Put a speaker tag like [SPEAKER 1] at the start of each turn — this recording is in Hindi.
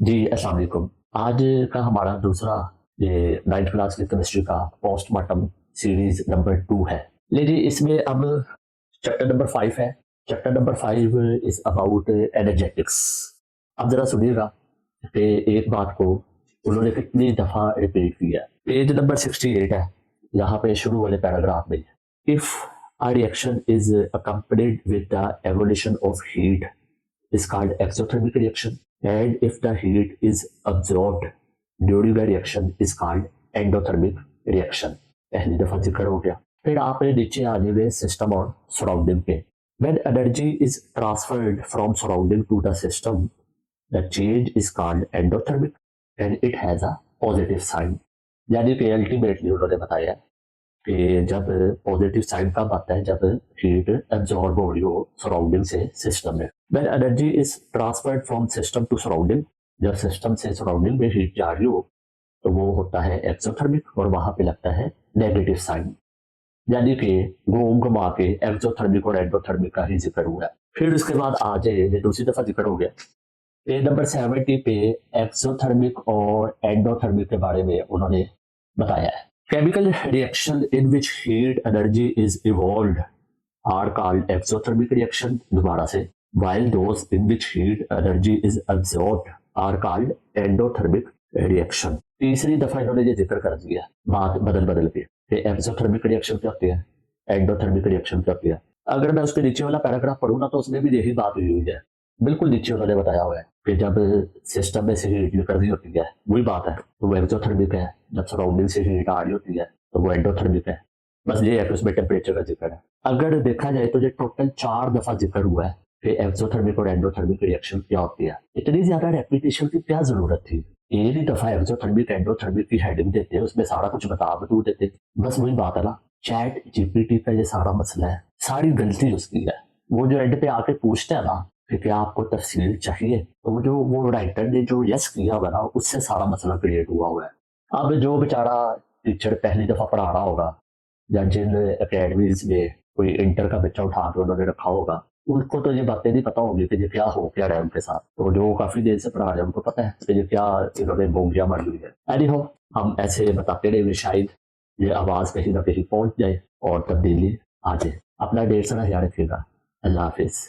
[SPEAKER 1] जी, अस्सलाम वालेकुम। आज का हमारा दूसरा ये 9th क्लास की केमिस्ट्री का पोस्टमार्टम सीरीज नंबर 2 है। लीजिए इसमें अब चैप्टर नंबर 5 है। Chapter number 5 is about energetics. अब जरा सुनिएगा कि एक बात को उन्होंने कितनी दफा रिपीट किया। पेज नंबर 68 है, यहाँ पे शुरू वाले पैराग्राफ में, if a reaction is accompanied with the evolution of heat is called exothermic reaction, and if the heat is absorbed during the reaction is called endothermic reaction। पहली दफा जिक्र हो गया। फिर आप नीचे आ जाइए सिस्टम और सराउंडिंग पे। when energy is transferred from surrounding to the system, the change is called endothermic and it has a positive sign। यानी कि अल्टीमेटली उन्होंने बताया कि जब पॉजिटिव साइन कब आता है, जब हीट एब्जॉर्ब हो रही हो सराउंडिंग से सिस्टम में। When energy is transferred from system to surrounding, जब सिस्टम से सराउंडिंग में हीट जा रही हो तो वो होता है एक्सोथर्मिक और वहां पे लगता है नेगेटिव साइन। यानी कि घूम घुमा के एक्सोथर्मिक और एंडोथर्मिक का ही जिक्र हुआ है। फिर उसके बाद आ जाए, दूसरी दफा जिक्र हो गया। पेज नंबर 70 पे एक्सोथर्मिक और एंडोथर्मिक के बारे में उन्होंने बताया है। Chemical reaction in which heat energy is evolved are called exothermic reaction, दोबारा से, while those in which heat energy is absorbed are called endothermic reaction। तीसरी दफा इन्होंने ये जिक्र कर दिया बात बदल बदल के कि एक्सोथर्मिक रिएक्शन क्या होती है, एंडोथर्मिक रिएक्शन क्या होती है। अगर मैं उसके नीचे वाला पैराग्राफ पढ़ूँ ना तो उसमें भी यही बात हुई हुई है। बिल्कुल नीचे उन्होंने बताया हुआ है कि जब सिस्टम में से हीट निकल रही होती है वही बात है तो वो एक्सोथर्मिक है, जब सराउंडिंग से हीट आ रही होती है तो वो एंडोथर्मिक है। बस ये है कि उसमें टेम्परेचर का जिक्र है। अगर देखा जाए तो ये टोटल 4 दफा जिक्र हुआ है कि एक्सोथर्मिक और एंडोथर्मिक रिएक्शन क्या होती है। इतनी ज्यादा रेपिटेशन की क्या जरूरत थी? एक ही दफा एक्सोथर्मिक एंडोथर्मिक की हेडिंग देते, उसमें सारा कुछ बता बतू देते। बस वही बात है ना, चैट जीपीटी का ये सारा मसला है, सारी गलती उसकी है। वो जो एंड पे आके पूछते हैं ना कि क्या आपको तफसील चाहिए, तो जो वो राइटर ने जो यस किया हुआ ना उससे सारा मसला क्रिएट हुआ है। अब जो बेचारा टीचर पहली दफा पढ़ा रहा होगा या जिन अकेडमीज में कोई इंटर का बच्चा उठा के उन्होंने रखा होगा, उनको तो ये बातें नहीं पता होगी कि ये क्या हो क्या रहा है उनके साथ। तो जो काफी देर से पढ़ा रहे हैं उनको पता है कि ये क्या इन्होंने बोंगिया मारी हुई है। एनी हो, हम ऐसे बताते रहेंगे, शायद ये आवाज कहीं ना कहीं पहुंच जाए और तब्दीली आ जाए। अपना ढेर सारा ख्याल रखिएगा। अल्लाह हाफिज।